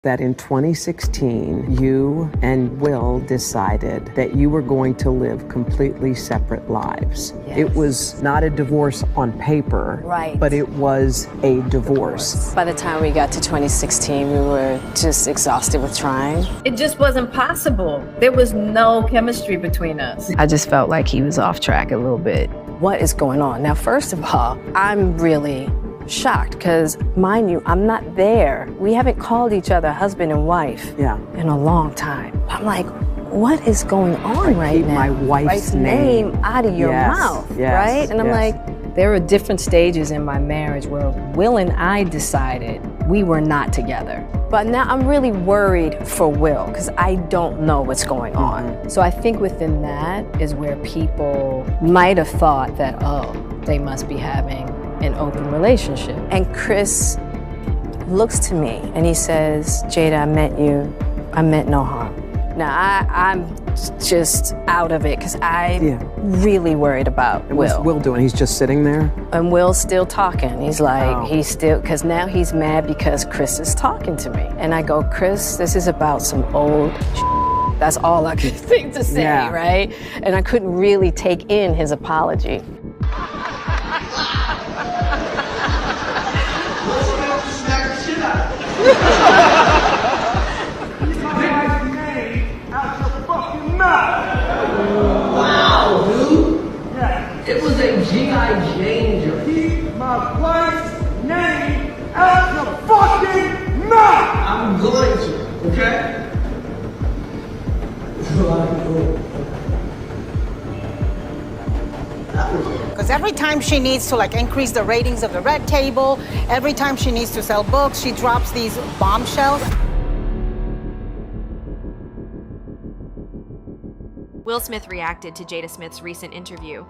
that in 2016, you and Will decided that you were going to live completely separate lives. Yes. It was not a divorce on paper, right, but it was a divorce. By the time we got to 2016, we were just exhausted with trying. It just wasn't possible. There was no chemistry between us. I just felt like he was off track a little bit. What is going on? Now, first of all, I'm really shocked because, mind you, I'm not there. We haven't called each other husband and wife in a long time. I'm like, what is going on right now? Keep my wife's name out of your mouth, right? And I'm like, there were different stages in my marriage where Will and I decided we were not together. But now I'm really worried for Will because I don't know what's going on. So I think within that is where people might have thought that, oh, they must be having an open relationship. And Chris looks to me and he says, Jada, I meant no harm. Now, I'm just out of it because I'm really worried about Will. What's Will doing? He's just sitting there? And Will's still talking. He's like, because now he's mad because Chris is talking to me. And I go, Chris, this is about some old shit. That's all I could think to say, right? And I couldn't really take in his apology. Wow, dude. Yeah. It was a G.I. Jane joke. Keep my wife's name out your fucking mouth! I'm going to, okay? Because every time she needs to increase the ratings of the Red Table, every time she needs to sell books, she drops these bombshells. Will Smith reacted to Jada Smith's recent interview.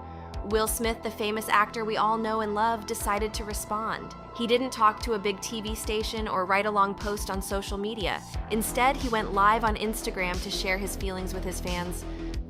Will Smith, the famous actor we all know and love, decided to respond. He didn't talk to a big TV station or write a long post on social media. Instead, he went live on Instagram to share his feelings with his fans.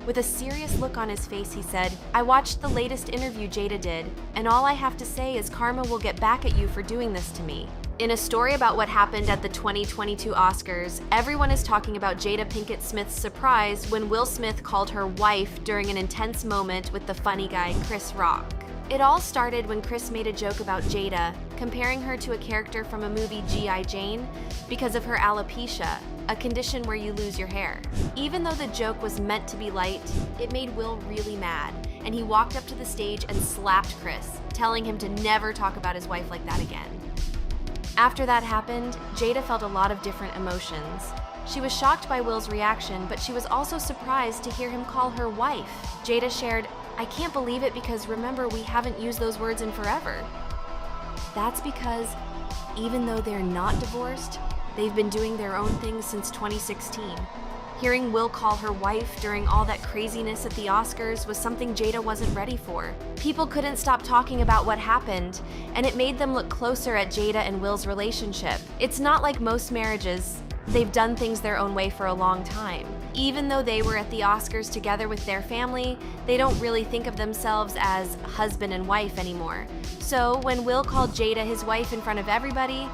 With a serious look on his face, he said, "I watched the latest interview Jada did, and all I have to say is karma will get back at you for doing this to me." In a story about what happened at the 2022 Oscars, everyone is talking about Jada Pinkett Smith's surprise when Will Smith called her wife during an intense moment with the funny guy Chris Rock. It all started when Chris made a joke about Jada, comparing her to a character from a movie G.I. Jane because of her alopecia, a condition where you lose your hair. Even though the joke was meant to be light, it made Will really mad, and he walked up to the stage and slapped Chris, telling him to never talk about his wife like that again. After that happened, Jada felt a lot of different emotions. She was shocked by Will's reaction, but she was also surprised to hear him call her wife. Jada shared, "I can't believe it because remember, we haven't used those words in forever." That's because even though they're not divorced, they've been doing their own thing since 2016. Hearing Will call her wife during all that craziness at the Oscars was something Jada wasn't ready for. People couldn't stop talking about what happened, and it made them look closer at Jada and Will's relationship. It's not like most marriages. They've done things their own way for a long time. Even though they were at the Oscars together with their family, they don't really think of themselves as husband and wife anymore. So when Will called Jada his wife in front of everybody,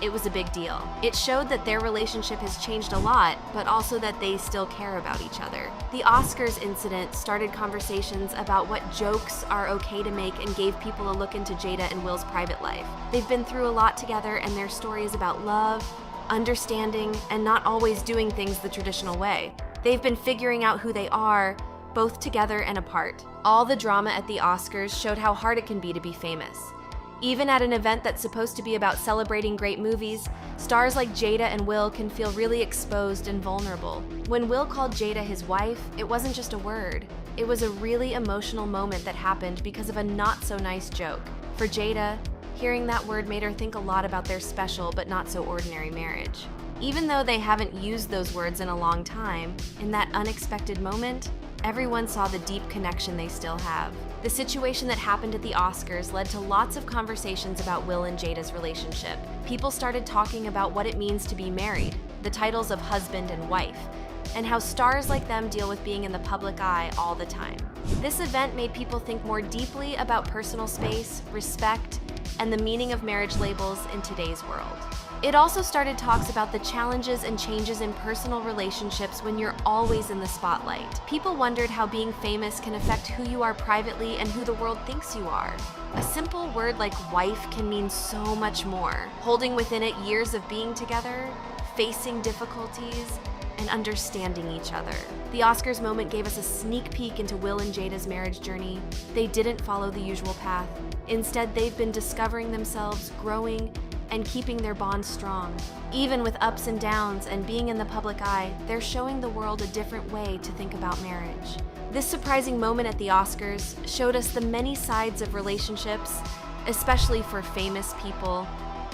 it was a big deal. It showed that their relationship has changed a lot, but also that they still care about each other. The Oscars incident started conversations about what jokes are okay to make and gave people a look into Jada and Will's private life. They've been through a lot together, and their story is about love, understanding, and not always doing things the traditional way. They've been figuring out who they are, both together and apart. All the drama at the Oscars showed how hard it can be to be famous. Even at an event that's supposed to be about celebrating great movies, stars like Jada and Will can feel really exposed and vulnerable. When Will called Jada his wife, it wasn't just a word. It was a really emotional moment that happened because of a not-so-nice joke. For Jada, hearing that word made her think a lot about their special but not so ordinary marriage. Even though they haven't used those words in a long time, in that unexpected moment, everyone saw the deep connection they still have. The situation that happened at the Oscars led to lots of conversations about Will and Jada's relationship. People started talking about what it means to be married, the titles of husband and wife, and how stars like them deal with being in the public eye all the time. This event made people think more deeply about personal space, respect, and the meaning of marriage labels in today's world. It also started talks about the challenges and changes in personal relationships when you're always in the spotlight. People wondered how being famous can affect who you are privately and who the world thinks you are. A simple word like wife can mean so much more, holding within it years of being together, facing difficulties, and understanding each other. The Oscars moment gave us a sneak peek into Will and Jada's marriage journey. They didn't follow the usual path. Instead, they've been discovering themselves, growing, and keeping their bond strong. Even with ups and downs and being in the public eye, they're showing the world a different way to think about marriage. This surprising moment at the Oscars showed us the many sides of relationships, especially for famous people.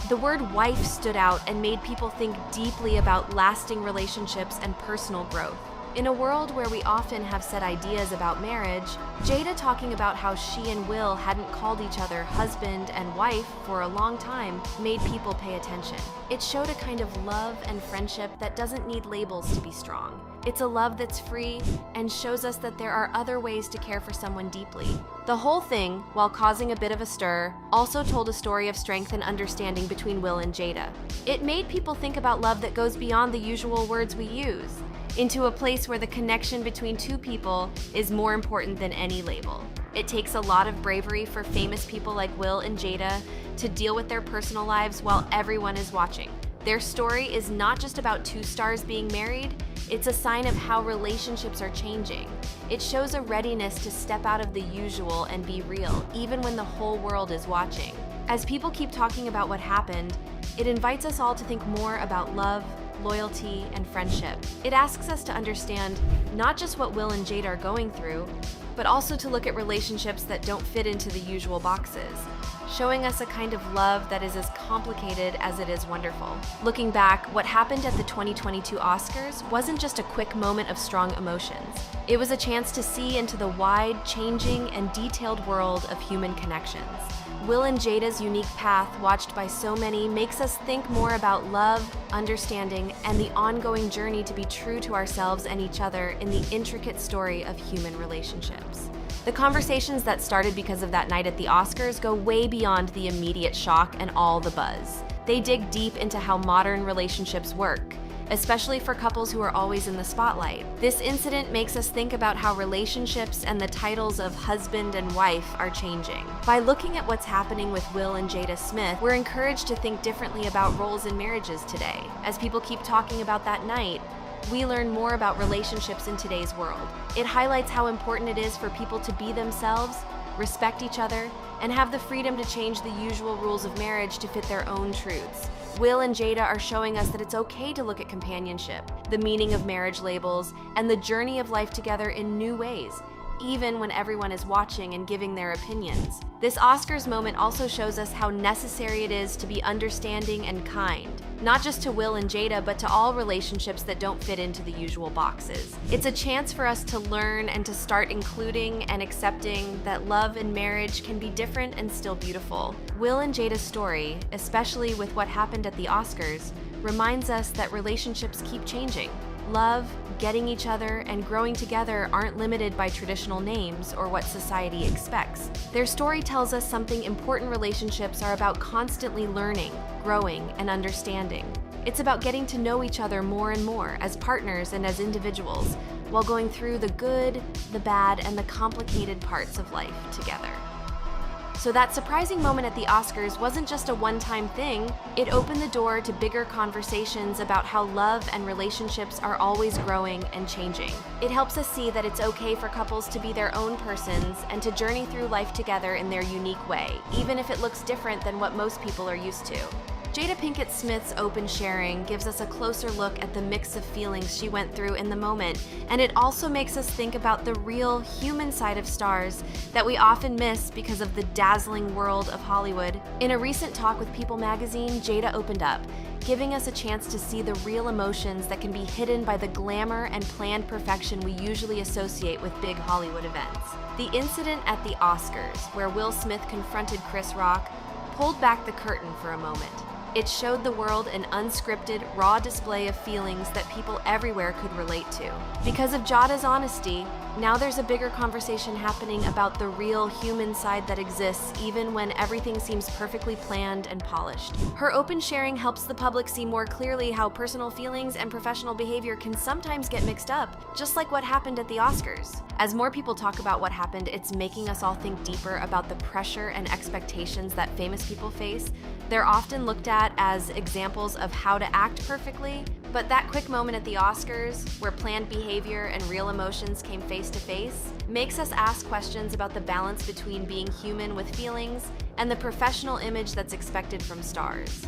The word wife stood out and made people think deeply about lasting relationships and personal growth. In a world where we often have set ideas about marriage, Jada talking about how she and Will hadn't called each other husband and wife for a long time made people pay attention. It showed a kind of love and friendship that doesn't need labels to be strong. It's a love that's free and shows us that there are other ways to care for someone deeply. The whole thing, while causing a bit of a stir, also told a story of strength and understanding between Will and Jada. It made people think about love that goes beyond the usual words we use, into a place where the connection between two people is more important than any label. It takes a lot of bravery for famous people like Will and Jada to deal with their personal lives while everyone is watching. Their story is not just about two stars being married, it's a sign of how relationships are changing. It shows a readiness to step out of the usual and be real, even when the whole world is watching. As people keep talking about what happened, it invites us all to think more about love, loyalty, and friendship. It asks us to understand not just what Will and Jada are going through, but also to look at relationships that don't fit into the usual boxes, showing us a kind of love that is as complicated as it is wonderful. Looking back, what happened at the 2022 Oscars wasn't just a quick moment of strong emotions. It was a chance to see into the wide, changing, and detailed world of human connections. Will and Jada's unique path, watched by so many, makes us think more about love, understanding, and the ongoing journey to be true to ourselves and each other in the intricate story of human relationships. The conversations that started because of that night at the Oscars go way beyond the immediate shock and all the buzz. They dig deep into how modern relationships work, especially for couples who are always in the spotlight. This incident makes us think about how relationships and the titles of husband and wife are changing. By looking at what's happening with Will and Jada Smith, we're encouraged to think differently about roles in marriages today. As people keep talking about that night, we learn more about relationships in today's world. It highlights how important it is for people to be themselves, respect each other, and have the freedom to change the usual rules of marriage to fit their own truths. Will and Jada are showing us that it's okay to look at companionship, the meaning of marriage labels, and the journey of life together in new ways, even when everyone is watching and giving their opinions. This Oscars moment also shows us how necessary it is to be understanding and kind, not just to Will and Jada, but to all relationships that don't fit into the usual boxes. It's a chance for us to learn and to start including and accepting that love and marriage can be different and still beautiful. Will and Jada's story, especially with what happened at the Oscars, reminds us that relationships keep changing. Love, getting each other, and growing together aren't limited by traditional names or what society expects. Their story tells us something important. Relationships are about constantly learning, growing, and understanding. It's about getting to know each other more and more as partners and as individuals, while going through the good, the bad, and the complicated parts of life together. So that surprising moment at the Oscars wasn't just a one-time thing. It opened the door to bigger conversations about how love and relationships are always growing and changing. It helps us see that it's okay for couples to be their own persons and to journey through life together in their unique way, even if it looks different than what most people are used to. Jada Pinkett Smith's open sharing gives us a closer look at the mix of feelings she went through in the moment, and it also makes us think about the real human side of stars that we often miss because of the dazzling world of Hollywood. In a recent talk with People magazine, Jada opened up, giving us a chance to see the real emotions that can be hidden by the glamour and planned perfection we usually associate with big Hollywood events. The incident at the Oscars, where Will Smith confronted Chris Rock, pulled back the curtain for a moment. It showed the world an unscripted, raw display of feelings that people everywhere could relate to. Because of Jada's honesty, now there's a bigger conversation happening about the real human side that exists even when everything seems perfectly planned and polished. Her open sharing helps the public see more clearly how personal feelings and professional behavior can sometimes get mixed up, just like what happened at the Oscars. As more people talk about what happened, it's making us all think deeper about the pressure and expectations that famous people face. They're often looked at as examples of how to act perfectly, but that quick moment at the Oscars, where planned behavior and real emotions came face to face, makes us ask questions about the balance between being human with feelings and the professional image that's expected from stars.